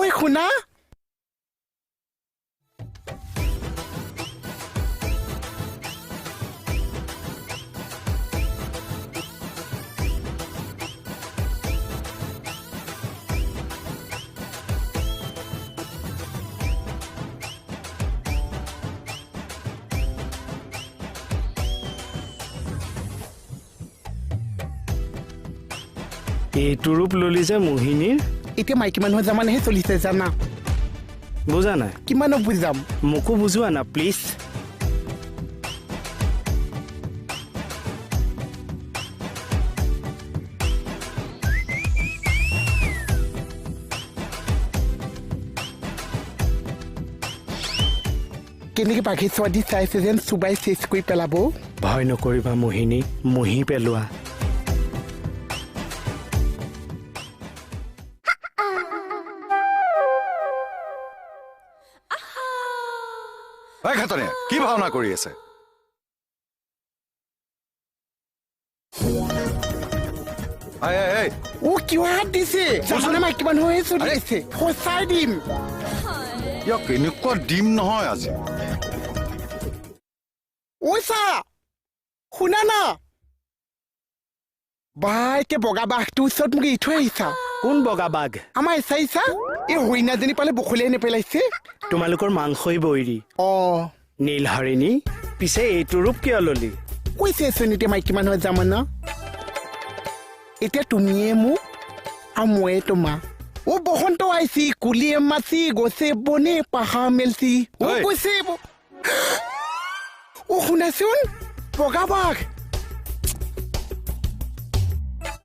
ঐ শুনা এইটো ৰূপ ললি যে মোহিনীৰ এতিয়া মাইকী মানুহৰ জামানেহে চলিছে জানা বুজা নাই কিমানক বুজাম মোকো বুজোৱা না প্লিজ কেনেকে বাঘে ছোৱালী চাইছে যেন চুবাই চেচ কৰি পেলাব ভয় নকৰিবা মোহিনী মোহি পেলোৱা ঘাটনীয়া কি ভাওনা কৰি আছে ও কিয় হাত দিছে জামানে মাইকী মানুহে চলি আছে সঁচাই দিম ইয়াক এনেকুৱা দিম নহয় আজি ঐ চা শুনা না বাইকে বগা বাঘটোৰ ওচৰত মোক এৰি থৈ আহিছা কোন বগা বাঘ আমাৰ এচাইছা এই হৰিণাজনী পালে বখলিয়াই নেপেলাইছে তোমালোকৰ মাংসই বৈৰী অ নীল হৰিণী পিছে এইটো ৰূপ কিয় ললি কৈছে চোন এতিয়া মাইকী মানুহৰ জামানা এতিয়া তুমিয়ে মোক আৰু ময়ে তোমাক ও বসন্ত আইছি কুলিয়ে মাছি গছে বনে পাহাৰ মেলছি ও কৈছে ও শুনাচোন বগা বাঘ